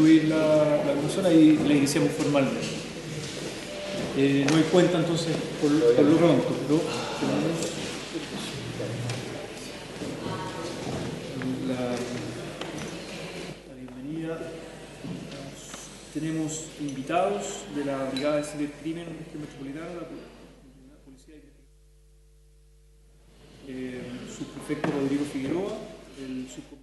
constituir la comisión, ahí la iniciamos formalmente. No hay cuenta entonces por lo pronto, pero la bienvenida. Tenemos invitados de la Brigada de Cibercrimen Metropolitana, la Policía de Investigación, subprefecto Rodrigo Figueroa, el subcomisario.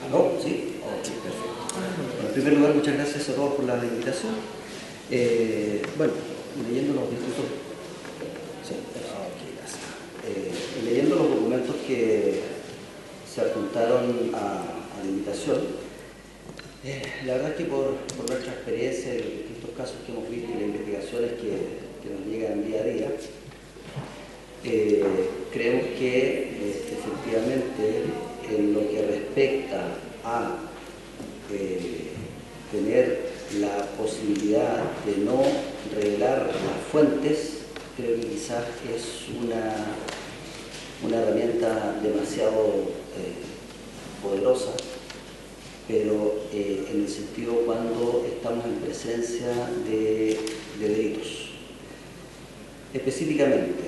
¿Aló? ¿Sí? Ok, perfecto. Bueno, en primer lugar, muchas gracias a todos por la invitación. Bueno, leyendo los discursos... Sí, ok, gracias. Leyendo los documentos que se adjuntaron a la invitación, la verdad es que por nuestra experiencia y los distintos casos que hemos visto y las investigaciones que nos llegan día a día, creemos que efectivamente en lo que respecta a tener la posibilidad de no revelar las fuentes, creo que quizás es una herramienta demasiado poderosa, pero en el sentido cuando estamos en presencia de delitos. Específicamente,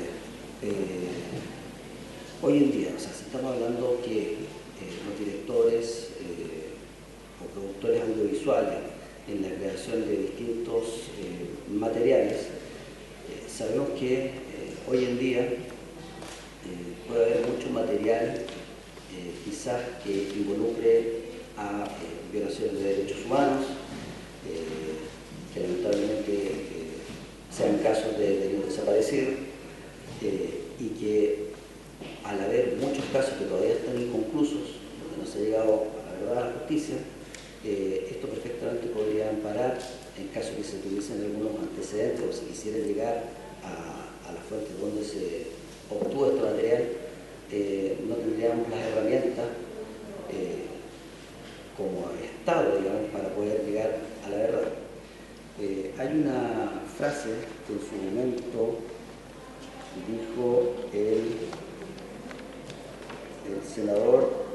hoy en día, o sea, si estamos hablando que los directores o productores audiovisuales en la creación de distintos materiales, sabemos que hoy en día puede haber mucho material quizás que involucre a violaciones de derechos humanos, que lamentablemente sean casos de delitos desaparecidos, y que al haber muchos casos que todavía están inconclusos, donde no se ha llegado a la verdad a la justicia, esto perfectamente podría amparar en caso que se utilicen algunos antecedentes o si quisiera llegar a la fuente donde se obtuvo este material, no tendríamos las herramientas como Estado, digamos, para poder llegar a la verdad. Hay una frase que en su momento dijo el senador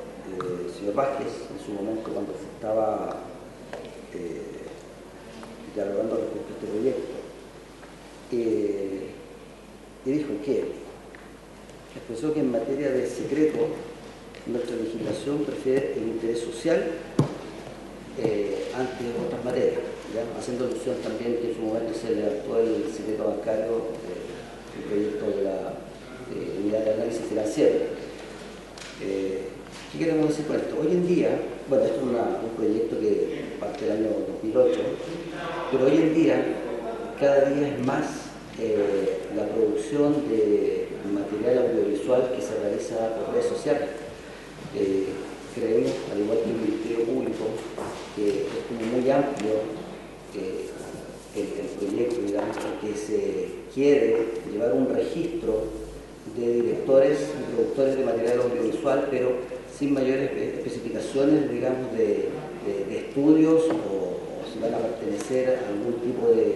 señor Vázquez, en su momento cuando se estaba dialogando respecto a este proyecto, y dijo que expresó que en materia de secreto nuestra legislación prefiere el interés social ante otras materias, ¿ya? Haciendo alusión también que en su momento se le actuó el secreto bancario, el proyecto de la unidad de análisis financiero. ¿Qué queremos decir con esto? Hoy en día, bueno, esto es un proyecto que parte del año 2008, pero hoy en día cada día es más la producción de material audiovisual que se realiza por redes sociales. Creemos, al igual que el Ministerio Público, que es como muy amplio el proyecto, digamos, que se quiere llevar un registro de directores y productores de material audiovisual, pero sin mayores especificaciones, digamos, de estudios o si van a pertenecer a algún tipo de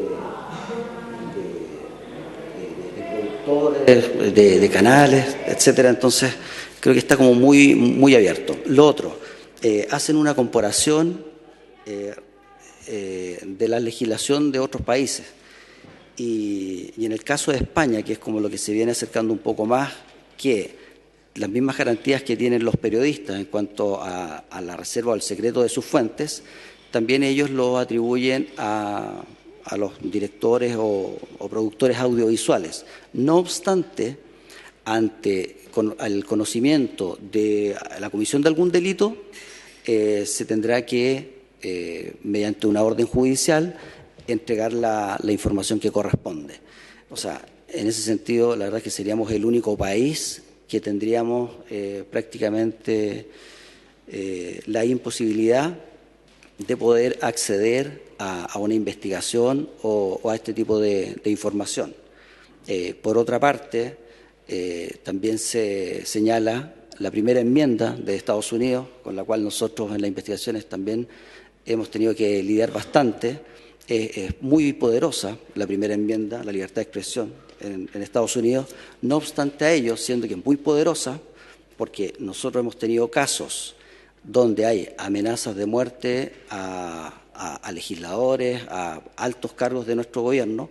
productores, de canales, etcétera. Entonces, Creo que está como muy abierto. Lo otro, hacen una comparación de la legislación de otros países. Y en el caso de España, que es como lo que se viene acercando un poco más, que las mismas garantías que tienen los periodistas en cuanto a la reserva o al secreto de sus fuentes, también ellos lo atribuyen a los directores o productores audiovisuales. No obstante, ante el conocimiento de la comisión de algún delito, se tendrá que, mediante una orden judicial, entregar la información que corresponde. O sea, en ese sentido, la verdad es que seríamos el único país que tendríamos prácticamente la imposibilidad de poder acceder a una investigación o a este tipo de información. Por otra parte, también se señala la primera enmienda de Estados Unidos, con la cual nosotros en las investigaciones también hemos tenido que lidiar bastante. Es muy poderosa la primera enmienda, la libertad de expresión en Estados Unidos, no obstante a ello, siendo que es muy poderosa, porque nosotros hemos tenido casos donde hay amenazas de muerte a legisladores, a altos cargos de nuestro gobierno,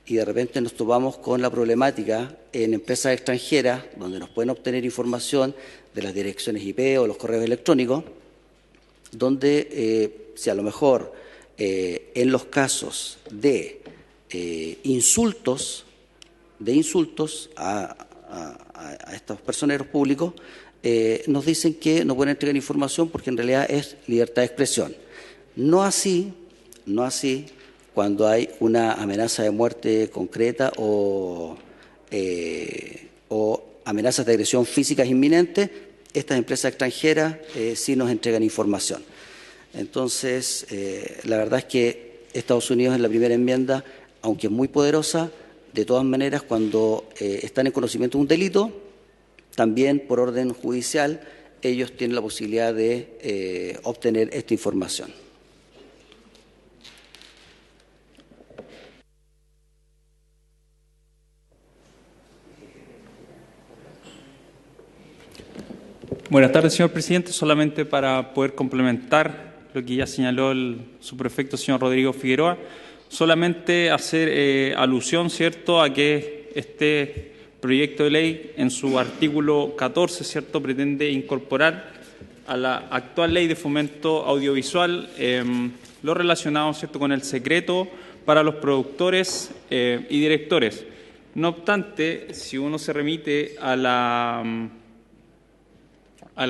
y de repente nos topamos con la problemática en empresas extranjeras, donde nos pueden obtener información de las direcciones IP o los correos electrónicos, donde si a lo mejor en los casos de insultos a estos personeros públicos, nos dicen que no pueden entregar información porque en realidad es libertad de expresión. No así cuando hay una amenaza de muerte concreta o amenazas de agresión físicas inminentes. Estas empresas extranjeras sí nos entregan información. Entonces, la verdad es que Estados Unidos en la primera enmienda, aunque es muy poderosa, de todas maneras, cuando están en conocimiento de un delito, también por orden judicial, ellos tienen la posibilidad de obtener esta información. Buenas tardes, señor presidente. Solamente para poder complementar lo que ya señaló el subprefecto, señor Rodrigo Figueroa, solamente hacer alusión, ¿cierto?, a que este proyecto de ley en su artículo 14, ¿cierto?, pretende incorporar a la actual ley de fomento audiovisual lo relacionado, ¿cierto?, con el secreto para los productores y directores. No obstante, si uno se remite a la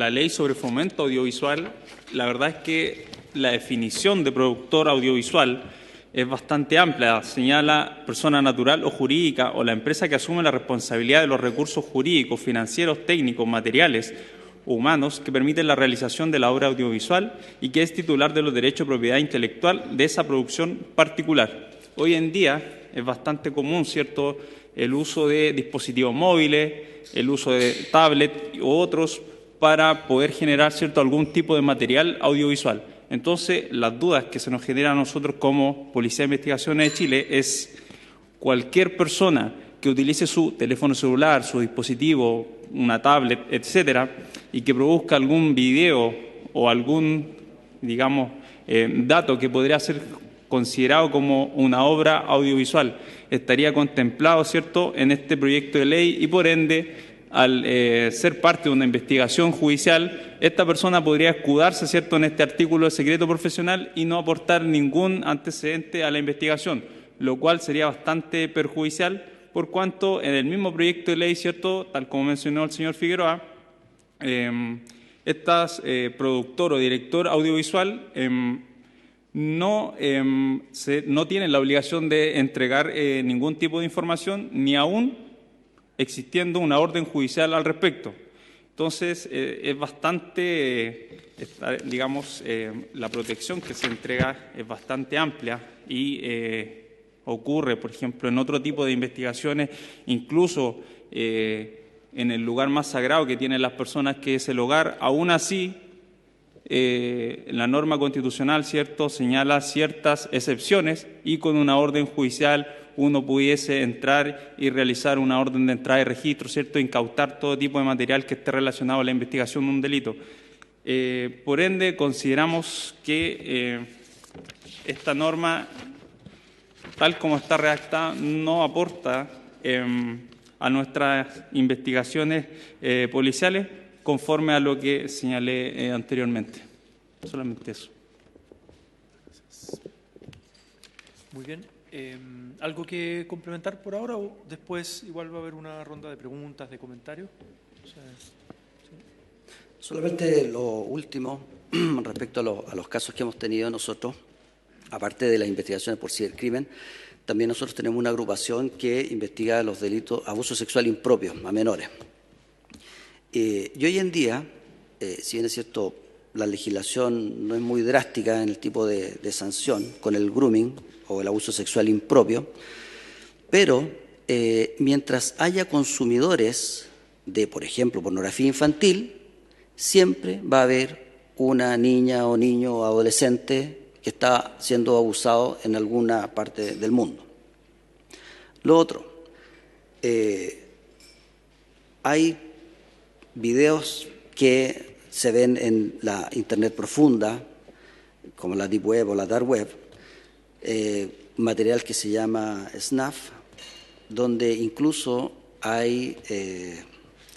ley sobre fomento audiovisual, la verdad es que la definición de productor audiovisual es bastante amplia. Señala persona natural o jurídica o la empresa que asume la responsabilidad de los recursos jurídicos, financieros, técnicos, materiales, humanos que permiten la realización de la obra audiovisual y que es titular de los derechos de propiedad intelectual de esa producción particular. Hoy en día es bastante común, ¿cierto?, el uso de dispositivos móviles, el uso de tablet u otros para poder generar, ¿cierto?, algún tipo de material audiovisual. Entonces, las dudas que se nos generan a nosotros como Policía de Investigaciones de Chile es cualquier persona que utilice su teléfono celular, su dispositivo, una tablet, etcétera, y que produzca algún video o algún, digamos, dato que podría ser considerado como una obra audiovisual, estaría contemplado, ¿cierto?, en este proyecto de ley y, por ende, al ser parte de una investigación judicial, esta persona podría escudarse, ¿cierto?, en este artículo de secreto profesional y no aportar ningún antecedente a la investigación, lo cual sería bastante perjudicial, por cuanto en el mismo proyecto de ley, ¿cierto?, tal como mencionó el señor Figueroa, estas productor o director audiovisual no tienen la obligación de entregar ningún tipo de información, ni aún existiendo una orden judicial al respecto. Entonces, es bastante, digamos, la protección que se entrega es bastante amplia y ocurre, por ejemplo, en otro tipo de investigaciones, incluso en el lugar más sagrado que tienen las personas, que es el hogar. Aún así, la norma constitucional, ¿cierto?, señala ciertas excepciones y con una orden judicial uno pudiese entrar y realizar una orden de entrada y registro, ¿cierto?, incautar todo tipo de material que esté relacionado a la investigación de un delito. Por ende, consideramos que esta norma, tal como está redactada, no aporta a nuestras investigaciones policiales, conforme a lo que señalé anteriormente. Solamente eso. Muy bien. ¿Algo que complementar por ahora o después igual va a haber una ronda de preguntas, de comentarios? O sea, ¿sí? Solamente lo último, respecto a los casos que hemos tenido nosotros, aparte de las investigaciones por cibercrimen, también nosotros tenemos una agrupación que investiga los delitos de abuso sexual impropio a menores. Y hoy en día, si bien es cierto, la legislación no es muy drástica en el tipo de sanción con el grooming o el abuso sexual impropio, pero mientras haya consumidores de, por ejemplo, pornografía infantil, siempre va a haber una niña o niño o adolescente que está siendo abusado en alguna parte del mundo. Lo otro, hay videos que se ven en la Internet profunda, como la Deep Web o la Dark Web, material que se llama snuff, donde incluso hay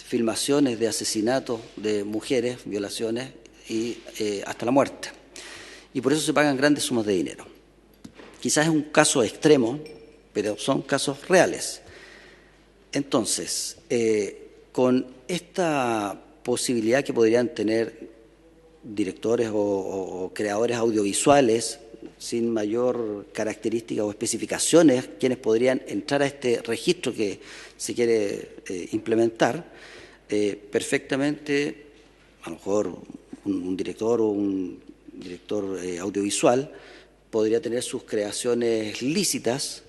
filmaciones de asesinatos de mujeres, violaciones y hasta la muerte. Y por eso se pagan grandes sumas de dinero. Quizás es un caso extremo, pero son casos reales. Entonces, con esta posibilidad que podrían tener directores o creadores audiovisuales sin mayor característica o especificaciones, quienes podrían entrar a este registro que se quiere implementar, perfectamente, a lo mejor un director o un director audiovisual podría tener sus creaciones lícitas,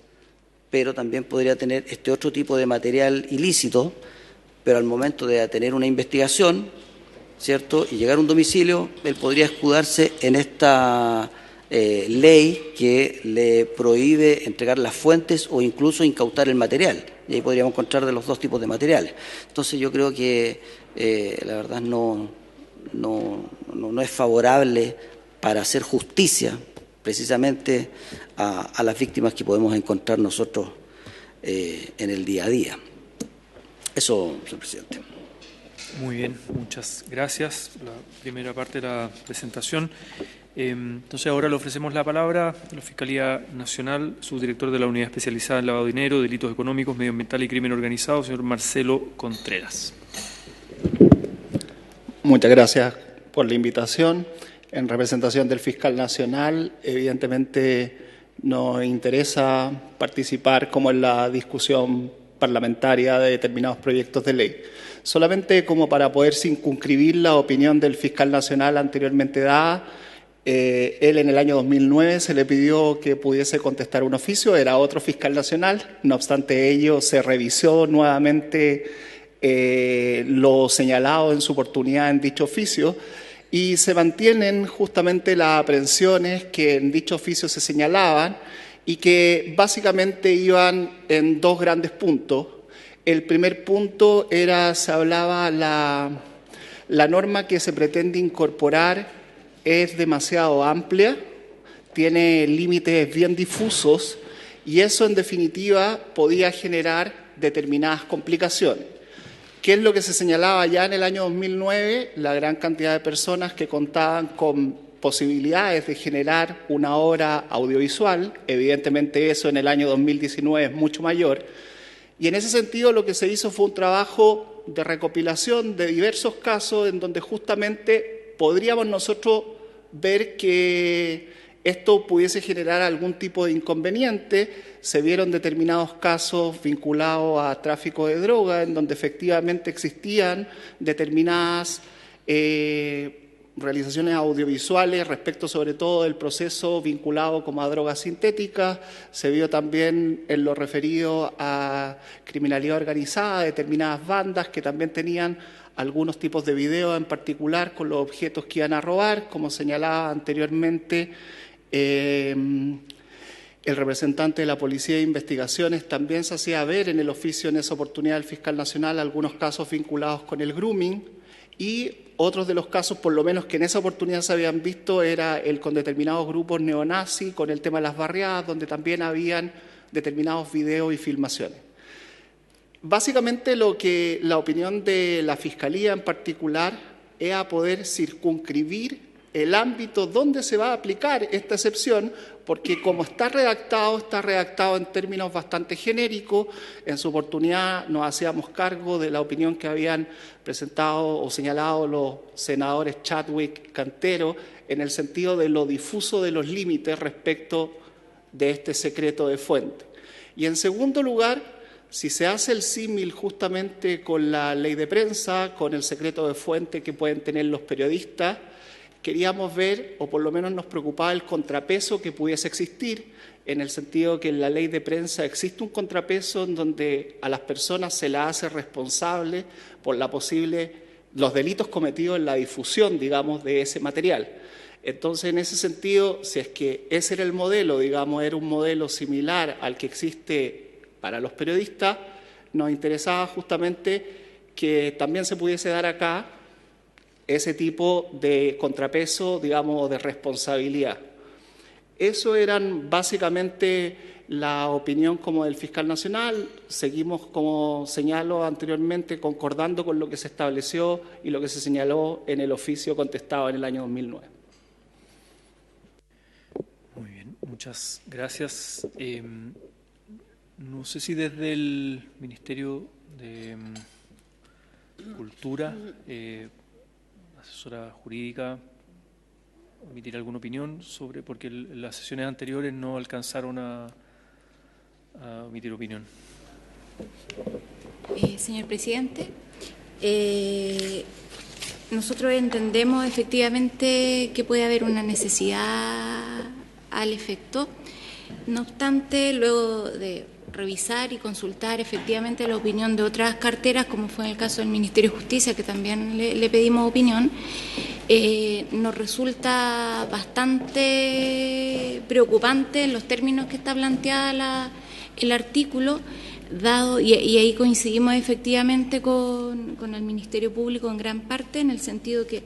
pero también podría tener este otro tipo de material ilícito, pero al momento de tener una investigación, ¿cierto?, y llegar a un domicilio, él podría escudarse en esta ley que le prohíbe entregar las fuentes o incluso incautar el material. Y ahí podríamos encontrar de los dos tipos de materiales. Entonces yo creo que la verdad no es favorable para hacer justicia precisamente a las víctimas que podemos encontrar nosotros en el día a día. Eso, señor presidente. Muy bien, muchas gracias por la primera parte de la presentación. Entonces ahora le ofrecemos la palabra a la Fiscalía Nacional, subdirector de la Unidad Especializada en Lavado de Dinero, Delitos Económicos, Medioambiental y Crimen Organizado, señor Marcelo Contreras. Muchas gracias por la invitación. En representación del Fiscal Nacional, evidentemente nos interesa participar como en la discusión parlamentaria de determinados proyectos de ley. Solamente como para poder circunscribir la opinión del Fiscal Nacional anteriormente dada, él en el año 2009 se le pidió que pudiese contestar un oficio, era otro Fiscal Nacional, no obstante ello se revisó nuevamente lo señalado en su oportunidad en dicho oficio y se mantienen justamente las aprehensiones que en dicho oficio se señalaban y que básicamente iban en dos grandes puntos. El primer punto era, se hablaba, la norma que se pretende incorporar es demasiado amplia, tiene límites bien difusos y eso en definitiva podía generar determinadas complicaciones. ¿Qué es lo que se señalaba ya en el año 2009? La gran cantidad de personas que contaban con posibilidades de generar una obra audiovisual, evidentemente eso en el año 2019 es mucho mayor, y en ese sentido lo que se hizo fue un trabajo de recopilación de diversos casos en donde justamente podríamos nosotros ver que esto pudiese generar algún tipo de inconveniente. Se vieron determinados casos vinculados a tráfico de droga, en donde efectivamente existían determinadas realizaciones audiovisuales respecto sobre todo del proceso vinculado como a drogas sintéticas. Se vio también en lo referido a criminalidad organizada, determinadas bandas que también tenían algunos tipos de video, en particular con los objetos que iban a robar. Como señalaba anteriormente, el representante de la Policía de Investigaciones también se hacía ver en el oficio en esa oportunidad del fiscal nacional algunos casos vinculados con el grooming, y otros de los casos, por lo menos que en esa oportunidad se habían visto, era el con determinados grupos neonazis, con el tema de las barriadas, donde también habían determinados videos y filmaciones. Básicamente lo que la opinión de la Fiscalía en particular es a poder circunscribir el ámbito donde se va a aplicar esta excepción, porque como está redactado en términos bastante genéricos. En su oportunidad nos hacíamos cargo de la opinión que habían presentado o señalado los senadores Chadwick y Cantero, en el sentido de lo difuso de los límites respecto de este secreto de fuente. Y en segundo lugar, si se hace el símil justamente con la ley de prensa, con el secreto de fuente que pueden tener los periodistas, queríamos ver, o por lo menos nos preocupaba el contrapeso que pudiese existir, en el sentido que en la ley de prensa existe un contrapeso en donde a las personas se las hace responsable por los delitos cometidos en la difusión, digamos, de ese material. Entonces, en ese sentido, si es que ese era el modelo, digamos, era un modelo similar al que existe para los periodistas, nos interesaba justamente que también se pudiese dar acá ese tipo de contrapeso, digamos, de responsabilidad. Eso eran básicamente la opinión como del fiscal nacional. Seguimos, como señalo anteriormente, concordando con lo que se estableció y lo que se señaló en el oficio contestado en el año 2009. Muy bien, muchas gracias. No sé si desde el Ministerio de Cultura, asesora jurídica, emitir alguna opinión sobre, porque las sesiones anteriores no alcanzaron a emitir opinión. Señor presidente, nosotros entendemos efectivamente que puede haber una necesidad al efecto. No obstante, luego de revisar y consultar efectivamente la opinión de otras carteras, como fue en el caso del Ministerio de Justicia, que también le pedimos opinión, nos resulta bastante preocupante en los términos que está planteada el artículo, dado, y ahí coincidimos efectivamente con el Ministerio Público en gran parte, en el sentido que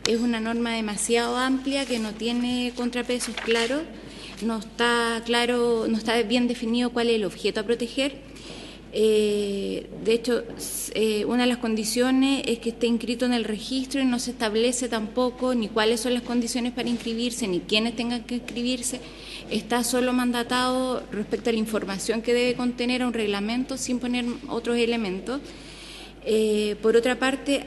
es una norma demasiado amplia que no tiene contrapesos claros. No está claro, no está bien definido cuál es el objeto a proteger. De hecho, una de las condiciones es que esté inscrito en el registro y no se establece tampoco ni cuáles son las condiciones para inscribirse, ni quiénes tengan que inscribirse. Está solo mandatado respecto a la información que debe contener a un reglamento sin poner otros elementos. Por otra parte,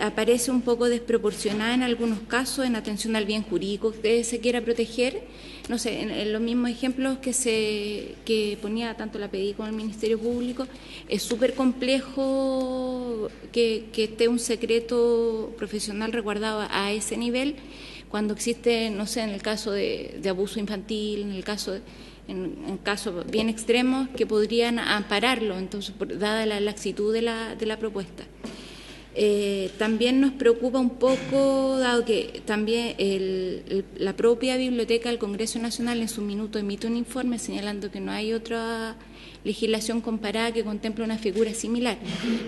aparece un poco desproporcionada en algunos casos en atención al bien jurídico que se quiera proteger. No sé, en los mismos ejemplos que ponía tanto la PDI como el Ministerio Público, es súper complejo que esté un secreto profesional resguardado a ese nivel, cuando existe, no sé, en el caso de abuso infantil, en casos bien extremos que podrían ampararlo, entonces, dada la laxitud de la propuesta. También nos preocupa un poco, dado que también la propia Biblioteca del Congreso Nacional en su minuto emite un informe señalando que no hay otra legislación comparada que contemple una figura similar.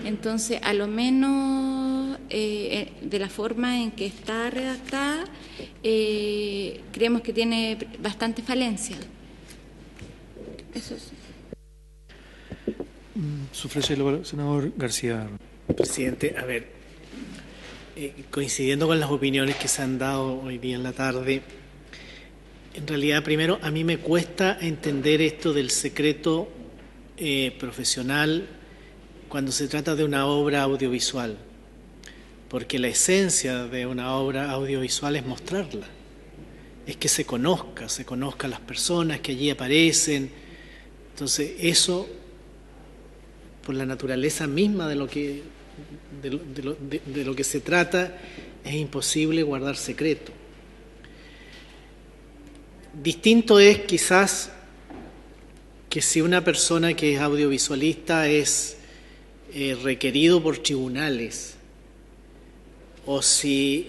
Entonces, a lo menos de la forma en que está redactada, creemos que tiene bastante falencia. Eso es. Sufragelo, senador García. Presidente, a ver, coincidiendo con las opiniones que se han dado hoy día en la tarde, en realidad, primero, a mí me cuesta entender esto del secreto profesional cuando se trata de una obra audiovisual, porque la esencia de una obra audiovisual es mostrarla, es que se conozca a las personas que allí aparecen. Entonces, eso, por la naturaleza misma de lo que se trata, es imposible guardar secreto. Distinto es quizás que si una persona que es audiovisualista es requerido por tribunales o si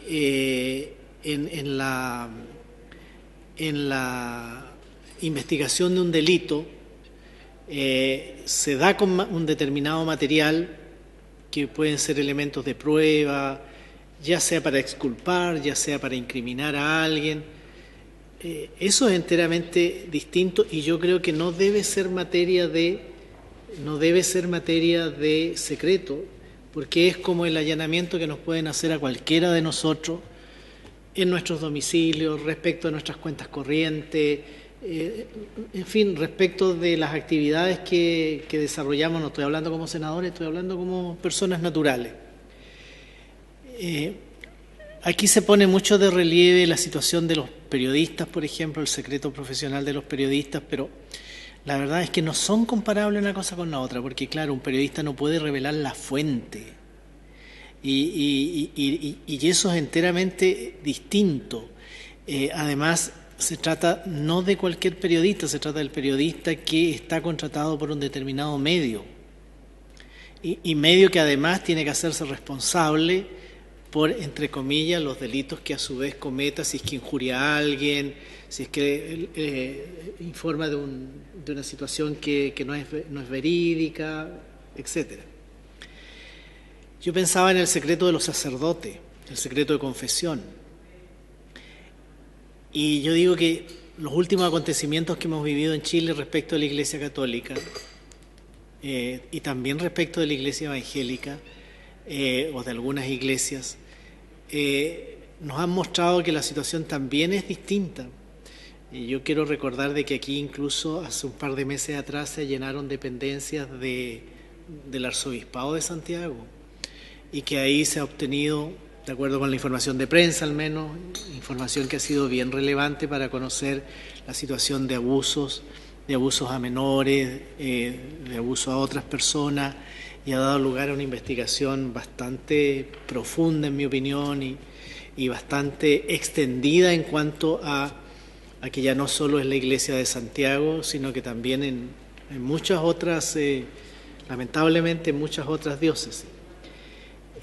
en la investigación de un delito se da con un determinado material que pueden ser elementos de prueba, ya sea para exculpar, ya sea para incriminar a alguien. Eso es enteramente distinto y yo creo que no debe ser materia de secreto, porque es como el allanamiento que nos pueden hacer a cualquiera de nosotros en nuestros domicilios, respecto a nuestras cuentas corrientes, en fin, respecto de las actividades que desarrollamos. No estoy hablando como senadores, estoy hablando como personas naturales. Aquí se pone mucho de relieve la situación de los periodistas, por ejemplo, el secreto profesional de los periodistas, pero la verdad es que no son comparables una cosa con la otra, porque claro, un periodista no puede revelar la fuente y eso es enteramente distinto. Además, se trata no de cualquier periodista, se trata del periodista que está contratado por un determinado medio y medio que además tiene que hacerse responsable por, entre comillas, los delitos que a su vez cometa, si es que injuria a alguien, si es que informa de una situación que no es verídica, etcétera. Yo pensaba en el secreto de los sacerdotes, el secreto de confesión. Y yo digo que los últimos acontecimientos que hemos vivido en Chile respecto a la Iglesia Católica y también respecto de la Iglesia Evangélica o de algunas iglesias, nos han mostrado que la situación también es distinta. Y yo quiero recordar de que aquí incluso hace un par de meses atrás se llenaron dependencias del Arzobispado de Santiago y que ahí se ha obtenido, de acuerdo con la información de prensa al menos, información que ha sido bien relevante para conocer la situación de abusos a menores, de abuso a otras personas, y ha dado lugar a una investigación bastante profunda, en mi opinión, y bastante extendida en cuanto a que ya no solo es la Iglesia de Santiago, sino que también en muchas otras, lamentablemente en muchas otras diócesis.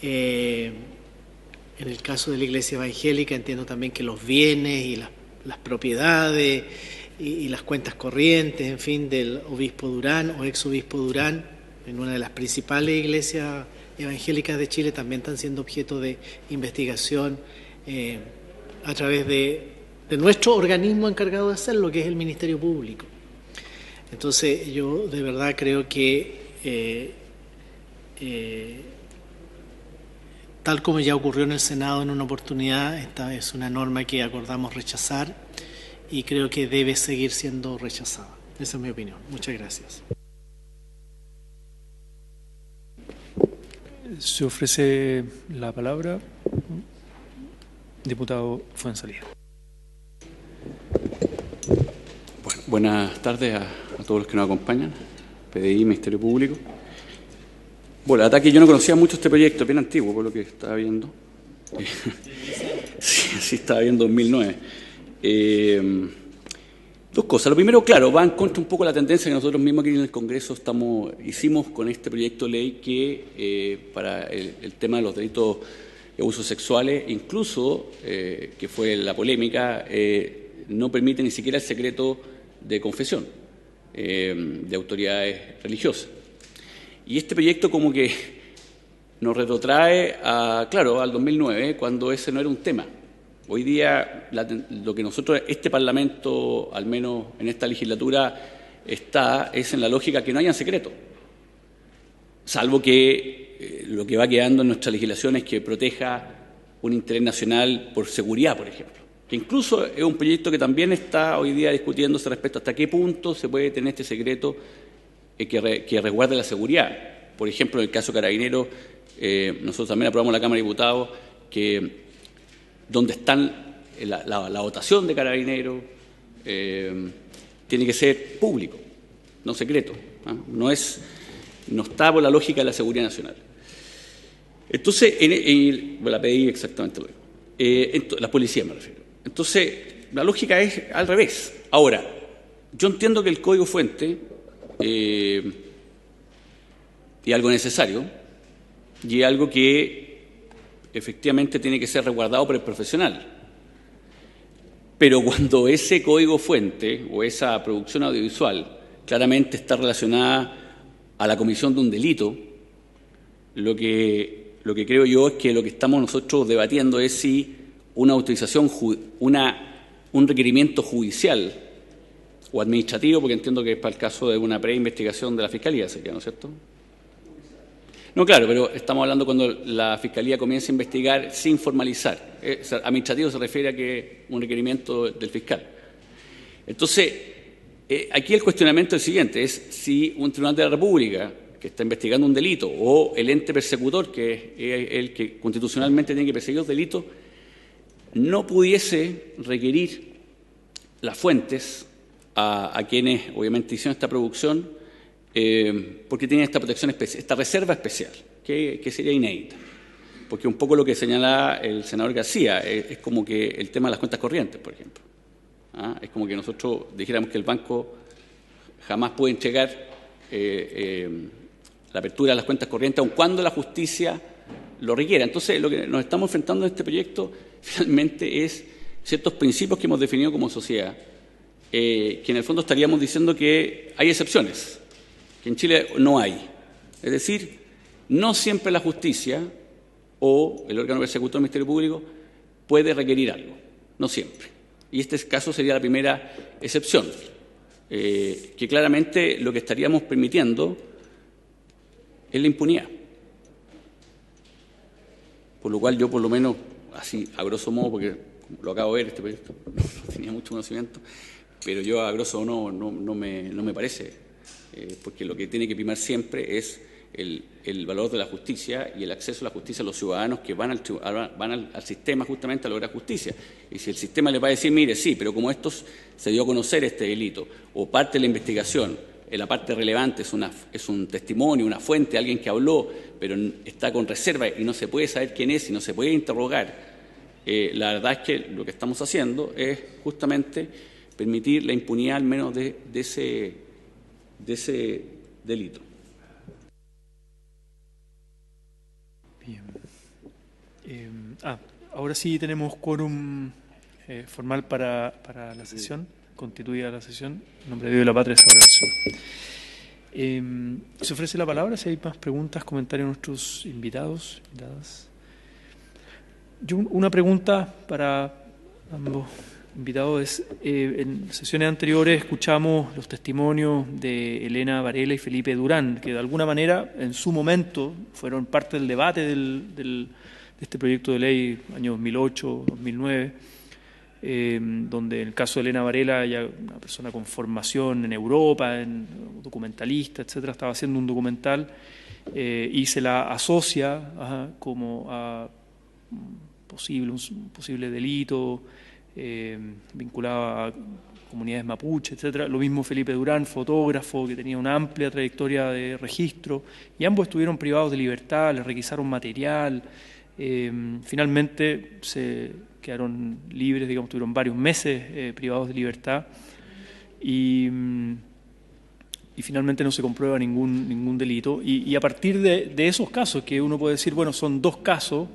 En el caso de la Iglesia Evangélica entiendo también que los bienes y las propiedades y las cuentas corrientes, en fin, del obispo Durán o exobispo Durán, en una de las principales iglesias evangélicas de Chile, también están siendo objeto de investigación a través de nuestro organismo encargado de hacerlo, que es el Ministerio Público. Entonces, yo de verdad creo que tal como ya ocurrió en el Senado en una oportunidad, esta es una norma que acordamos rechazar y creo que debe seguir siendo rechazada. Esa es mi opinión. Muchas gracias. Se ofrece la palabra. Diputado Fuenzalía. Bueno, buenas tardes a todos los que nos acompañan, PDI, Ministerio Público. Bueno, la verdad que yo no conocía mucho este proyecto, bien antiguo, por lo que estaba viendo. Sí, estaba viendo 2009. Dos cosas. Lo primero, claro, va en contra un poco de la tendencia que nosotros mismos aquí en el Congreso hicimos con este proyecto de ley que para el tema de los delitos de abusos sexuales, incluso, que fue la polémica, no permite ni siquiera el secreto de confesión de autoridades religiosas. Y este proyecto como que nos retrotrae al 2009, cuando ese no era un tema. Hoy día lo que nosotros, este Parlamento, al menos en esta legislatura, es en la lógica que no haya secreto, salvo que lo que va quedando en nuestra legislación es que proteja un interés nacional por seguridad, por ejemplo, que incluso es un proyecto que también está hoy día discutiéndose respecto a hasta qué punto se puede tener este secreto que resguarde la seguridad. Por ejemplo, en el caso Carabineros, nosotros también aprobamos en la Cámara de Diputados que donde están la votación de Carabineros tiene que ser público, no secreto, ¿no? No está por la lógica de la seguridad nacional. Entonces, la PDI exactamente lo mismo. La policía me refiero. Entonces, la lógica es al revés. Ahora, yo entiendo que el código fuente es algo necesario y es algo que efectivamente tiene que ser resguardado por el profesional. Pero cuando ese código fuente o esa producción audiovisual claramente está relacionada a la comisión de un delito, lo que creo yo es que lo que estamos nosotros debatiendo es si una autorización, un requerimiento judicial o administrativo, porque entiendo que es para el caso de una preinvestigación de la Fiscalía, sería, ¿no es cierto? No, claro, pero estamos hablando cuando la Fiscalía comienza a investigar sin formalizar. Administrativo se refiere a que un requerimiento del fiscal. Entonces, aquí el cuestionamiento es el siguiente, es si un tribunal de la República que está investigando un delito o el ente persecutor, que es el que constitucionalmente tiene que perseguir los delitos, no pudiese requerir las fuentes a quienes obviamente hicieron esta producción, porque tienen esta protección especial, esta reserva especial, que sería inédita. Porque un poco lo que señalaba el senador García es como que el tema de las cuentas corrientes, por ejemplo. Es como que nosotros dijéramos que el banco jamás puede entregar la apertura de las cuentas corrientes, aun cuando la justicia lo requiera. Entonces, lo que nos estamos enfrentando en este proyecto finalmente es ciertos principios que hemos definido como sociedad, que en el fondo estaríamos diciendo que hay excepciones, que en Chile no hay. Es decir, no siempre la justicia o el órgano persecutor del Ministerio Público puede requerir algo, no siempre. Y este caso sería la primera excepción, que claramente lo que estaríamos permitiendo es la impunidad. Por lo cual yo, por lo menos, así a grosso modo, porque lo acabo de ver este proyecto, no tenía mucho conocimiento, pero yo a grosso modo no me parece, porque lo que tiene que primar siempre es el valor de la justicia y el acceso a la justicia a los ciudadanos que van al sistema justamente a lograr justicia. Y si el sistema les va a decir, mire, sí, pero como se dio a conocer este delito, o parte de la investigación, la parte relevante es un testimonio, una fuente, alguien que habló, pero está con reserva y no se puede saber quién es y no se puede interrogar, la verdad es que lo que estamos haciendo es justamente permitir la impunidad al menos de ese delito. Bien. Ahora sí tenemos quórum formal para la sesión, constituida la sesión. En nombre de Dios y la patria, esa relación. Se ofrece la palabra si hay más preguntas, comentarios de nuestros invitados, invitadas. Yo una pregunta para ambos invitados es, en sesiones anteriores escuchamos los testimonios de Elena Varela y Felipe Durán, que de alguna manera en su momento fueron parte del debate de este proyecto de ley año 2008, 2009, donde en el caso de Elena Varela, ya una persona con formación en Europa, documentalista, etcétera, estaba haciendo un documental y se la asocia como a un posible delito vinculado a comunidades mapuche, etcétera. Lo mismo Felipe Durán, fotógrafo, que tenía una amplia trayectoria de registro, y ambos estuvieron privados de libertad, les requisaron material, finalmente se quedaron libres, digamos, tuvieron varios meses privados de libertad y finalmente no se comprueba ningún delito. Y a partir de esos casos, que uno puede decir, bueno, son dos casos,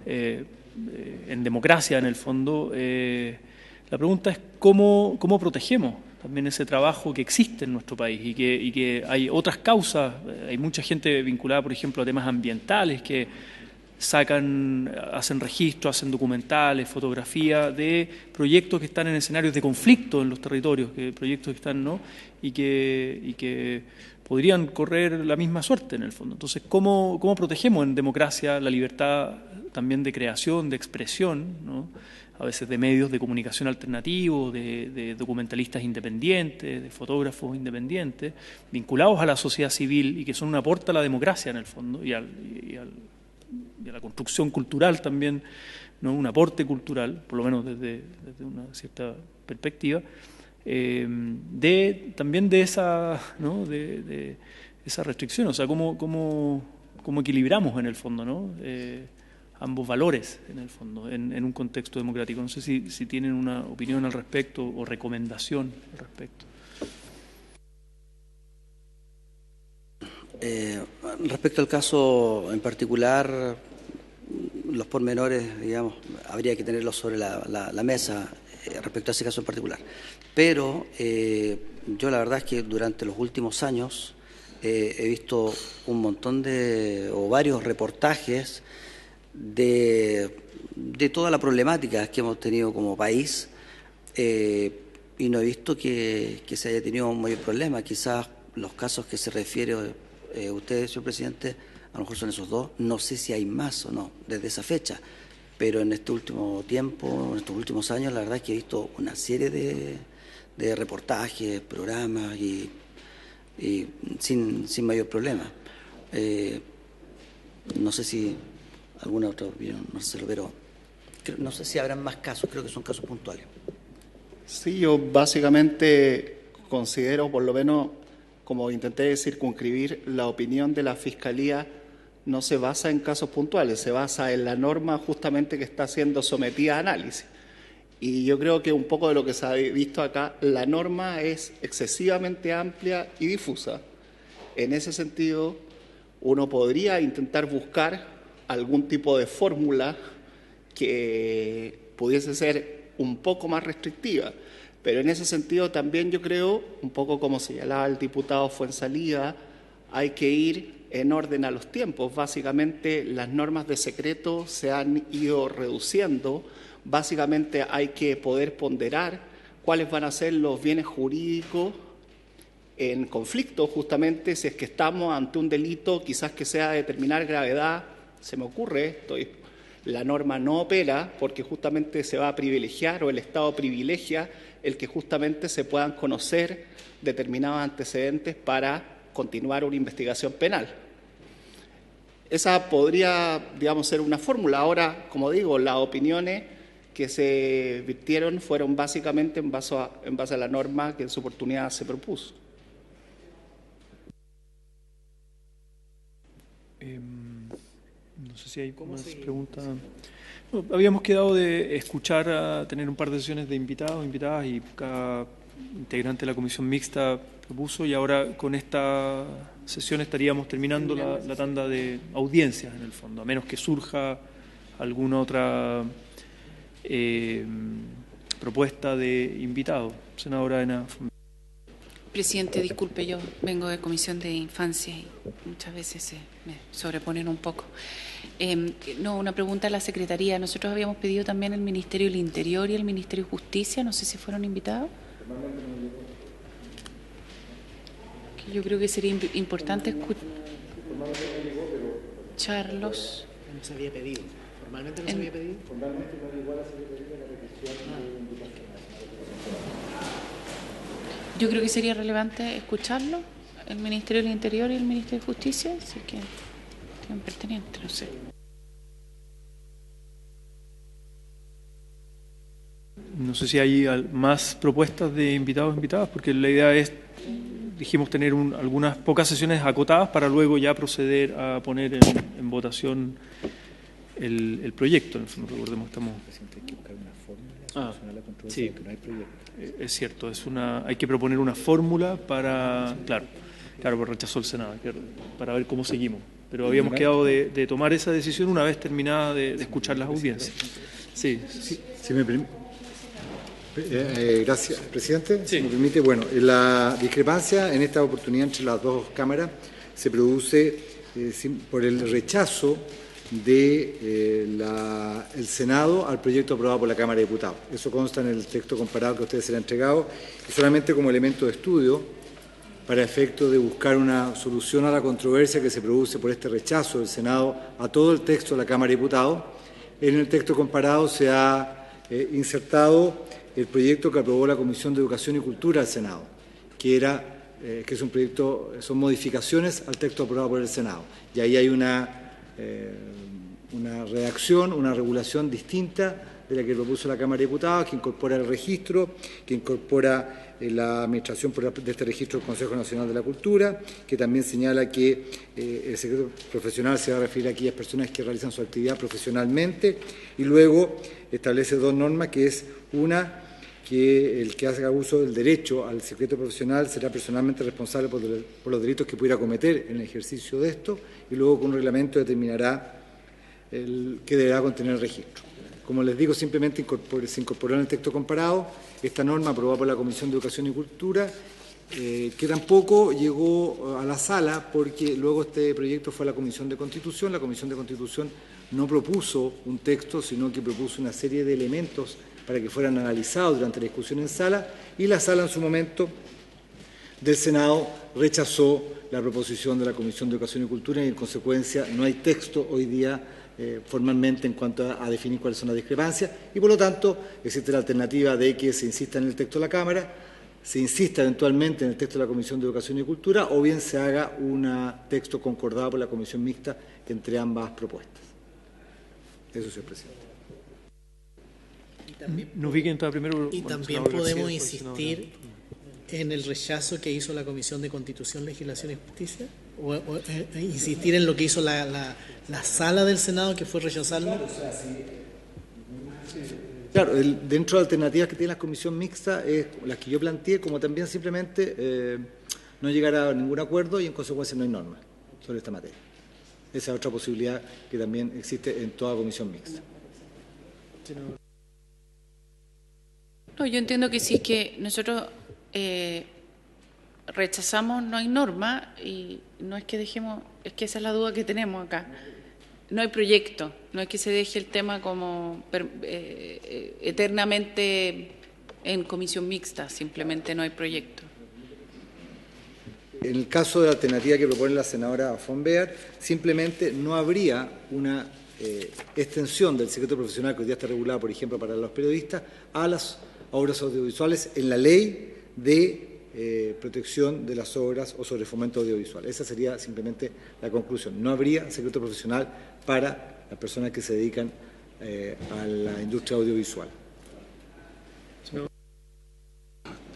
en democracia en el fondo, la pregunta es cómo protegemos también ese trabajo que existe en nuestro país y que hay otras causas. Hay mucha gente vinculada, por ejemplo, a temas ambientales que hacen registro, hacen documentales, fotografía de proyectos que están en escenarios de conflicto en los territorios, proyectos que están, ¿no? y que podrían correr la misma suerte en el fondo. Entonces, ¿cómo protegemos en democracia la libertad también de creación, de expresión, ¿no? A veces de medios de comunicación alternativos, de documentalistas independientes, de fotógrafos independientes, vinculados a la sociedad civil y que son un aporte a la democracia en el fondo y a la construcción cultural también, ¿no? Un aporte cultural, por lo menos desde una cierta perspectiva, también de esa, ¿no? de esa restricción, o sea, cómo equilibramos en el fondo, ¿no? Ambos valores en el fondo, en un contexto democrático. No sé si tienen una opinión al respecto o recomendación al respecto. Respecto al caso en particular, los pormenores, digamos, habría que tenerlos sobre la mesa respecto a ese caso en particular. Pero yo la verdad es que durante los últimos años he visto un montón o varios reportajes de toda la problemática que hemos tenido como país y no he visto que se haya tenido un mayor problema. Quizás los casos que se refiere usted, señor presidente, a lo mejor son esos dos. No sé si hay más o no desde esa fecha, pero en este último tiempo, en estos últimos años, la verdad es que he visto una serie de reportajes, programas y sin mayor problema. No sé si alguna otra opinión, Marcelo, pero no sé si habrán más casos, creo que son casos puntuales. Sí, yo básicamente considero, por lo menos, como intenté circunscribir, la opinión de la Fiscalía no se basa en casos puntuales, se basa en la norma justamente que está siendo sometida a análisis. Y yo creo que un poco de lo que se ha visto acá, la norma es excesivamente amplia y difusa. En ese sentido, uno podría intentar buscar algún tipo de fórmula que pudiese ser un poco más restrictiva. Pero en ese sentido también yo creo, un poco como señalaba el diputado Fuenzalía, hay que ir en orden a los tiempos. Básicamente las normas de secreto se han ido reduciendo. Básicamente hay que poder ponderar cuáles van a ser los bienes jurídicos en conflicto, justamente si es que estamos ante un delito quizás que sea de determinar gravedad. Se me ocurre esto, la norma no opera porque justamente se va a privilegiar o el Estado privilegia el que justamente se puedan conocer determinados antecedentes para continuar una investigación penal. Esa podría, digamos, ser una fórmula. Ahora, como digo, las opiniones que se virtieron fueron básicamente en base a la norma que en su oportunidad se propuso. No sé si hay más preguntas. No, habíamos quedado de escuchar, tener un par de sesiones de invitados, invitadas, y cada integrante de la comisión mixta propuso, y ahora con esta sesión estaríamos terminando la tanda de audiencias, en el fondo, a menos que surja alguna otra propuesta de invitado. Senadora Ana. Presidente, disculpe, yo vengo de Comisión de Infancia y muchas veces me sobreponen un poco. No, una pregunta a la Secretaría. Nosotros habíamos pedido también el Ministerio del Interior y el Ministerio de Justicia. No sé si fueron invitados. Que yo creo que sería importante escucharlos. No se había pedido. ¿Formalmente no se había pedido? Formalmente no llegó a la Secretaría de la petición. Yo creo que sería relevante escucharlo, el Ministerio del Interior y el Ministerio de Justicia, así que es pertinente, no sé. No sé si hay más propuestas de invitados o invitadas, porque la idea es, dijimos, tener algunas pocas sesiones acotadas para luego ya proceder a poner en votación el proyecto. Recordemos, estamos... Hay que buscar una fórmula solucionar la controversia, sí, porque no hay proyecto. Es cierto, hay que proponer una fórmula para... Claro, pues rechazó el Senado, para ver cómo seguimos. Pero habíamos quedado de tomar esa decisión una vez terminada de escuchar las audiencias. Sí. Si me permite. Gracias, presidente. Sí. Si me permite, bueno, la discrepancia en esta oportunidad entre las dos cámaras se produce por el rechazo del Senado al proyecto aprobado por la Cámara de Diputados. Eso consta en el texto comparado que a ustedes se le ha entregado, y solamente como elemento de estudio para efecto de buscar una solución a la controversia que se produce por este rechazo del Senado a todo el texto de la Cámara de Diputados. En el texto comparado se ha insertado el proyecto que aprobó la Comisión de Educación y Cultura del Senado, que es un proyecto, son modificaciones al texto aprobado por el Senado. Y ahí hay una redacción, una regulación distinta de la que propuso la Cámara de Diputados, que incorpora el registro, que incorpora la administración de este registro del Consejo Nacional de la Cultura, que también señala que el secreto profesional se va a referir a aquellas personas que realizan su actividad profesionalmente, y luego establece dos normas, que es una, que el que haga uso del derecho al secreto profesional será personalmente responsable por los delitos que pudiera cometer en el ejercicio de esto, y luego con un reglamento determinará que deberá contener el registro. Como les digo, simplemente se incorporó en el texto comparado esta norma aprobada por la Comisión de Educación y Cultura, que tampoco llegó a la sala porque luego este proyecto fue a la Comisión de Constitución. La Comisión de Constitución no propuso un texto, sino que propuso una serie de elementos para que fueran analizados durante la discusión en sala, y la sala en su momento del Senado rechazó la proposición de la Comisión de Educación y Cultura y en consecuencia no hay texto hoy día formalmente en cuanto a definir cuáles son las discrepancias y por lo tanto existe la alternativa de que se insista en el texto de la Cámara, se insista eventualmente en el texto de la Comisión de Educación y Cultura o bien se haga un texto concordado por la Comisión Mixta entre ambas propuestas. Eso, señor presidente. Y también podemos insistir en el rechazo que hizo la Comisión de Constitución, Legislación y Justicia, o insistir en lo que hizo la sala del Senado, que fue rechazarlo. Claro, dentro de las alternativas que tiene la Comisión Mixta, las que yo planteé, como también simplemente no llegar a ningún acuerdo y en consecuencia no hay norma sobre esta materia. Esa es otra posibilidad que también existe en toda Comisión Mixta. No, yo entiendo que si es que nosotros rechazamos, no hay norma y no es que dejemos, es que esa es la duda que tenemos acá. No hay proyecto, no es que se deje el tema como eternamente en comisión mixta, simplemente no hay proyecto. En el caso de la alternativa que propone la senadora von Behr, simplemente no habría una extensión del secreto profesional que hoy día está regulado, por ejemplo, para los periodistas, a las obras audiovisuales en la ley de protección de las obras o sobre fomento audiovisual. Esa sería simplemente la conclusión. No habría secreto profesional para las personas que se dedican a la industria audiovisual.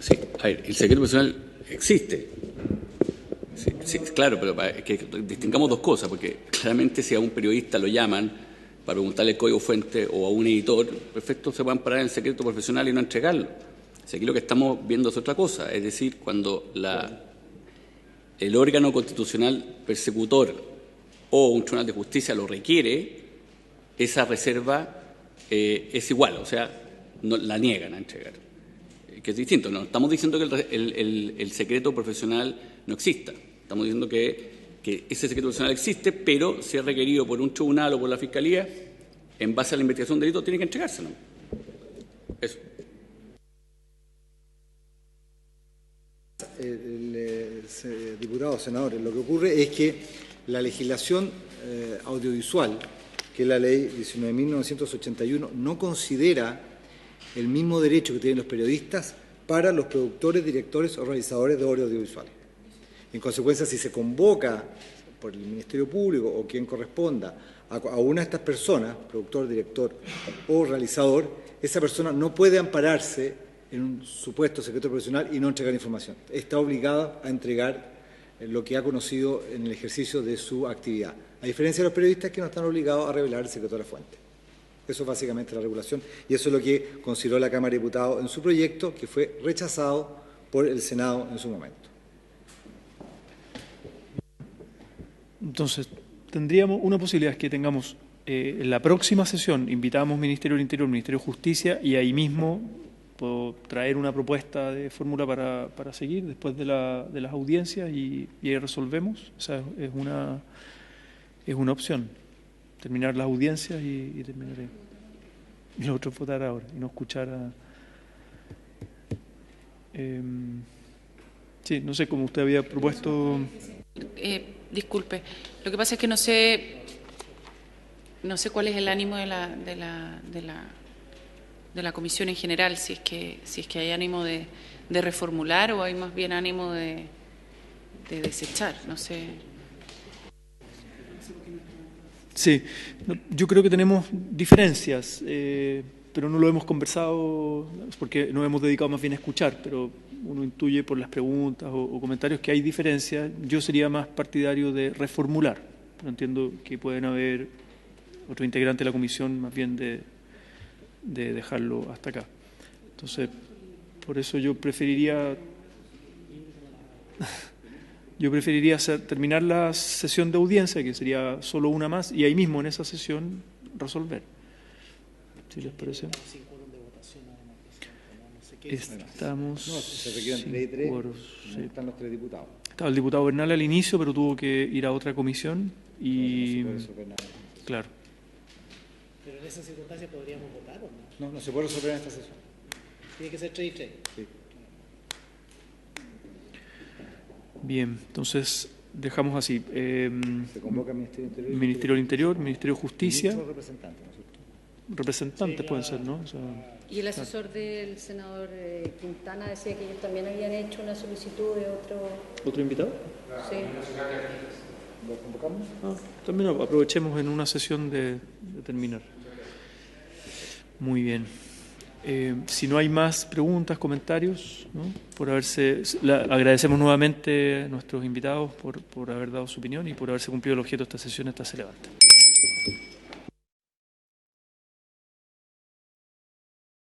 Sí, a ver, el secreto profesional existe. Sí, claro, pero que distingamos dos cosas, porque claramente si a un periodista lo llaman para preguntarle el código fuente o a un editor, perfecto, se pueden parar en el secreto profesional y no entregarlo. Si aquí lo que estamos viendo es otra cosa, es decir, cuando el órgano constitucional persecutor o un tribunal de justicia lo requiere, esa reserva es igual, o sea, no la niegan a entregar, que es distinto. No estamos diciendo que el secreto profesional no exista, estamos diciendo que ese secreto profesional existe, pero si es requerido por un tribunal o por la Fiscalía, en base a la investigación de delito, tiene que entregárselo. Eso. Diputados, senadores, lo que ocurre es que la legislación audiovisual, que es la ley 19.981, no considera el mismo derecho que tienen los periodistas para los productores, directores o realizadores de obras audiovisuales. En consecuencia, si se convoca por el Ministerio Público o quien corresponda a una de estas personas, productor, director o realizador, esa persona no puede ampararse en un supuesto secreto profesional y no entregar información. Está obligada a entregar lo que ha conocido en el ejercicio de su actividad. A diferencia de los periodistas que no están obligados a revelar el secreto de la fuente. Eso es básicamente la regulación y eso es lo que consideró la Cámara de Diputados en su proyecto, que fue rechazado por el Senado en su momento. Entonces, tendríamos una posibilidad es que tengamos en la próxima sesión, invitamos Ministerio del Interior, Ministerio de Justicia y ahí mismo puedo traer una propuesta de fórmula para seguir después de las audiencias y ahí resolvemos. Esa es una opción. Terminar las audiencias y terminaré. Y lo otro es votar ahora y no escuchar a... sí, no sé, como usted había propuesto... Disculpe, lo que pasa es que no sé cuál es el ánimo de la comisión en general, si es que hay ánimo de reformular o hay más bien ánimo de desechar, no sé. Sí, yo creo que tenemos diferencias, pero no lo hemos conversado porque nos hemos dedicado más bien a escuchar, pero uno intuye por las preguntas o comentarios que hay diferencias. Yo sería más partidario de reformular, pero entiendo que pueden haber otro integrante de la comisión más bien de dejarlo hasta acá. Entonces, por eso yo preferiría Yo preferiría terminar la sesión de audiencia, que sería solo una más, y ahí mismo en esa sesión resolver. ¿Si les parece? Estamos... No, se requieren 3 y 3, sí. están los 3 diputados. Estaba el diputado Bernal al inicio, pero tuvo que ir a otra comisión y... No se puede resolver nada. Claro. Pero en esa circunstancia podríamos votar o no. No, no se puede resolver en esta sesión. Tiene que ser 3 y 3. Sí. Bien, entonces dejamos así. Se convoca el Ministerio del Interior. Ministerio del Interior, Ministerio de Justicia. Ministro o representante, ¿no es cierto? Representantes Sí, pueden ser, ¿no? O sea, Y el asesor del senador Quintana decía que ellos también habían hecho una solicitud de ¿Otro invitado? Sí. ¿Lo convocamos? También aprovechemos en una sesión de terminar. Muy bien. Si no hay más preguntas, comentarios, ¿no? Agradecemos nuevamente a nuestros invitados por haber dado su opinión y por haberse cumplido el objeto de esta sesión. Esta se levanta.